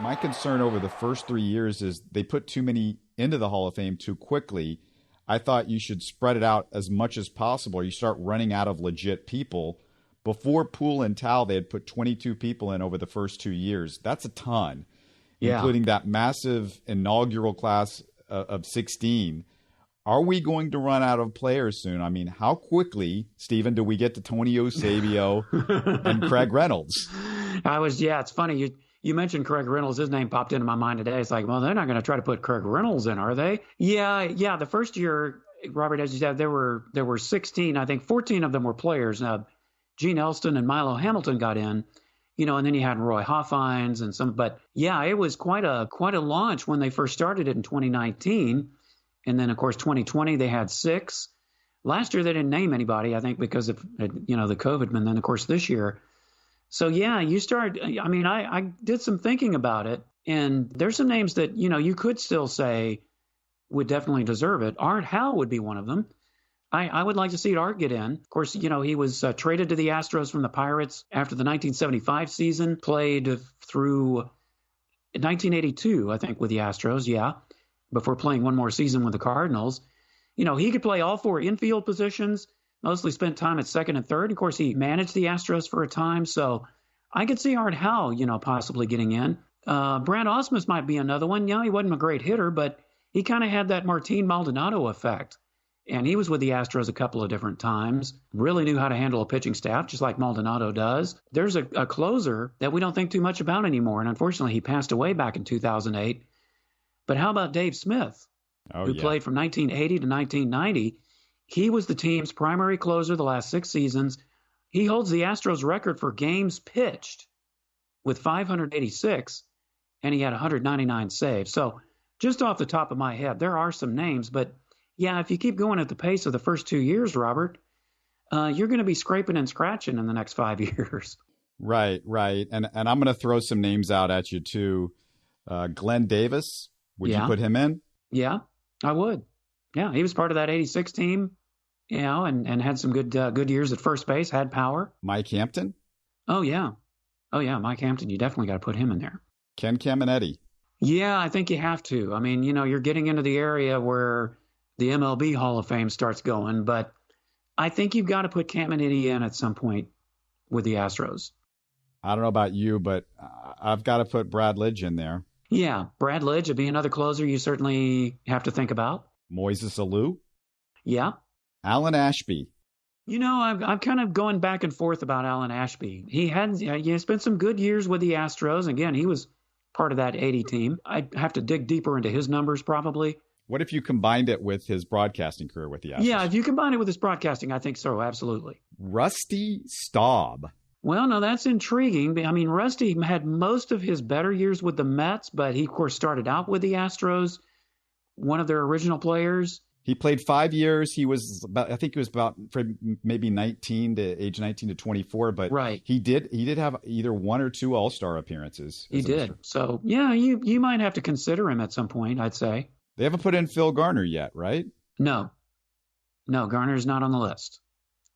My concern over the first 3 years is they put too many into the Hall of Fame too quickly. I thought you should spread it out as much as possible. You start running out of legit people. Before Poole and Towel, they had put 22 people in over the first 2 years. That's a ton, including that massive inaugural class of 16. Are we going to run out of players soon? I mean, how quickly, Stephen, do we get to Tony Eusebio and Craig Reynolds? It's funny. You mentioned Craig Reynolds. His name popped into my mind today. It's like, well, they're not going to try to put Craig Reynolds in, are they? Yeah. The first year, Robert, as you said, there were 16. I think 14 of them were players. Gene Elston and Milo Hamilton got in, and then you had Roy Hoffines and some. But yeah, it was quite a launch when they first started it in 2019, and then of course 2020 they had 6. Last year they didn't name anybody, I think, because of the COVID. And then of course this year. So yeah, you start. I mean, I did some thinking about it, and there's some names that you could still say would definitely deserve it. Art Howe would be one of them. I would like to see Art get in. Of course, he was traded to the Astros from the Pirates after the 1975 season, played through 1982, I think, with the Astros, before playing one more season with the Cardinals. He could play all 4 infield positions, mostly spent time at second and third. Of course, he managed the Astros for a time, so I could see Art Howe, possibly getting in. Bran Osmus might be another one. He wasn't a great hitter, but he kind of had that Martin Maldonado effect. And he was with the Astros a couple of different times, really knew how to handle a pitching staff, just like Maldonado does. There's a closer that we don't think too much about anymore, and unfortunately he passed away back in 2008. But how about Dave Smith, who played from 1980 to 1990? He was the team's primary closer the last 6 seasons. He holds the Astros record for games pitched with 586, and he had 199 saves. So just off the top of my head, there are some names, but yeah, if you keep going at the pace of the first 2 years, Robert, you're going to be scraping and scratching in the next 5 years. Right. And I'm going to throw some names out at you, too. Glenn Davis, would you put him in? Yeah, I would. Yeah, he was part of that 86 team, and had some good years at first base, had power. Mike Hampton? Oh, yeah, Mike Hampton. You definitely got to put him in there. Ken Caminiti? Yeah, I think you have to. I mean, you're getting into the area where the MLB Hall of Fame starts going, but I think you've got to put Caminiti in at some point with the Astros. I don't know about you, but I've got to put Brad Lidge in there. Yeah, Brad Lidge would be another closer you certainly have to think about. Moises Alou? Yeah. Alan Ashby? I'm kind of going back and forth about Alan Ashby. He spent some good years with the Astros. Again, he was part of that 80 team. I'd have to dig deeper into his numbers probably. What if you combined it with his broadcasting career with the Astros? Yeah, if you combine it with his broadcasting, I think so, absolutely. Rusty Staub. Well, no, that's intriguing. I mean, Rusty had most of his better years with the Mets, but he, of course, started out with the Astros, one of their original players. He played 5 years. He was I think he was about maybe age 19 to 24, but right. he did have either 1 or 2 All-Star appearances. He did. So, yeah, you might have to consider him at some point, I'd say. They haven't put in Phil Garner yet, right? No, Garner's not on the list.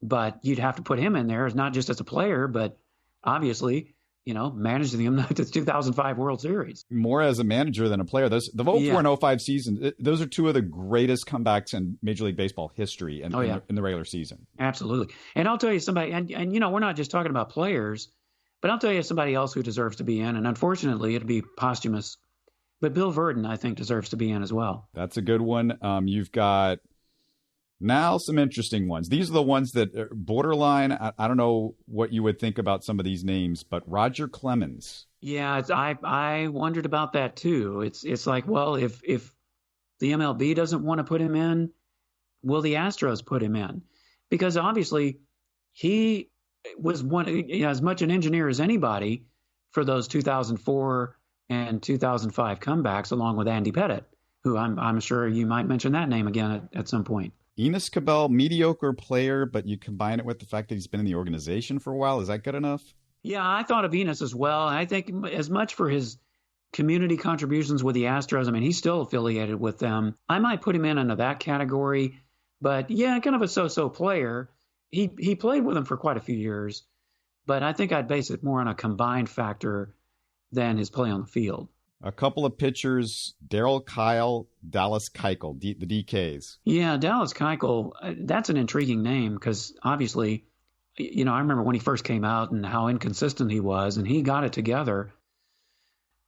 But you'd have to put him in there, not just as a player, but obviously, managing them to the 2005 World Series. More as a manager than a player. The 04 and 05 season, those are 2 of the greatest comebacks in Major League Baseball history in the regular season. Absolutely. And I'll tell you somebody, and we're not just talking about players, but I'll tell you somebody else who deserves to be in, and unfortunately it'll be posthumous, but Bill Virdon, I think, deserves to be in as well. That's a good one. You've got now some interesting ones. These are the ones that are borderline. I don't know what you would think about some of these names, but Roger Clemens. Yeah, I wondered about that too. It's like, well, if the MLB doesn't want to put him in, will the Astros put him in? Because obviously he was as much an engineer as anybody for those 2004 and 2005 comebacks, along with Andy Pettitte, who I'm sure you might mention that name again at some point. Enos Cabell, mediocre player, but you combine it with the fact that he's been in the organization for a while. Is that good enough? Yeah, I thought of Enos as well. I think as much for his community contributions with the Astros. I mean, he's still affiliated with them. I might put him in under that category. But yeah, kind of a so-so player. He played with them for quite a few years. But I think I'd base it more on a combined factor than his play on the field. A couple of pitchers, Daryl, Kile, Dallas Keuchel, the DKs. Yeah, Dallas Keuchel, that's an intriguing name because obviously, I remember when he first came out and how inconsistent he was, and he got it together.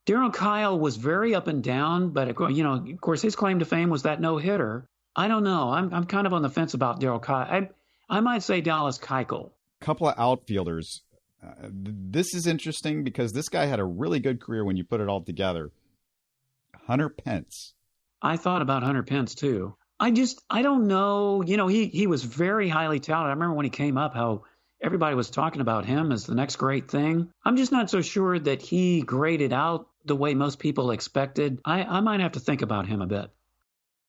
Daryl Kile was very up and down, but, of course, his claim to fame was that no-hitter. I don't know. I'm kind of on the fence about Daryl Kile. I might say Dallas Keuchel. Couple of outfielders. This is interesting because this guy had a really good career when you put it all together. Hunter Pence. I thought about Hunter Pence too. I don't know. He was very highly talented. I remember when he came up how everybody was talking about him as the next great thing. I'm just not so sure that he graded out the way most people expected. I might have to think about him a bit.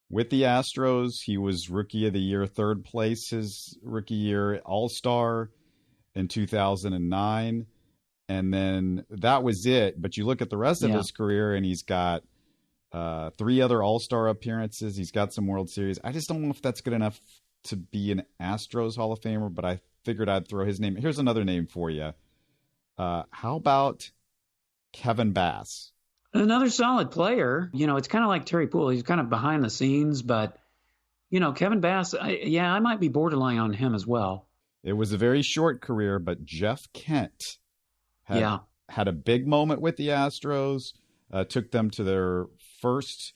With the Astros, he was Rookie of the Year, third place his rookie year, All-Star in 2009, and then that was it. But you look at the rest of his career, and he's got 3 other All-Star appearances. He's got some World Series. I just don't know if that's good enough to be an Astros Hall of Famer, but I figured I'd throw his name. Here's another name for you. How about Kevin Bass? Another solid player. It's kind of like Terry Poole. He's kind of behind the scenes, but, Kevin Bass, I might be borderline on him as well. It was a very short career, but Jeff Kent had a big moment with the Astros, took them to their first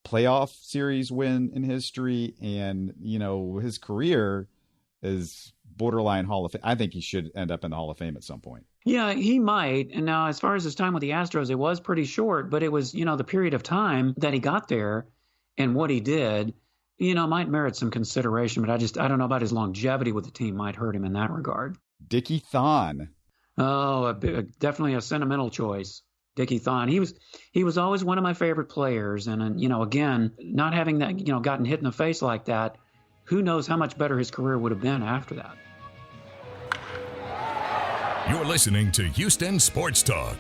playoff series win in history, and, his career is borderline Hall of Fame. I think he should end up in the Hall of Fame at some point. Yeah, he might. And now, as far as his time with the Astros, it was pretty short, but it was, the period of time that he got there and what he did, might merit some consideration, but I don't know about his longevity with the team might hurt him in that regard. Dickie Thon. Oh, definitely a sentimental choice. Dickie Thon. He was always one of my favorite players. And, again, not having that, gotten hit in the face like that, who knows how much better his career would have been after that. You're listening to Houston Sports Talk.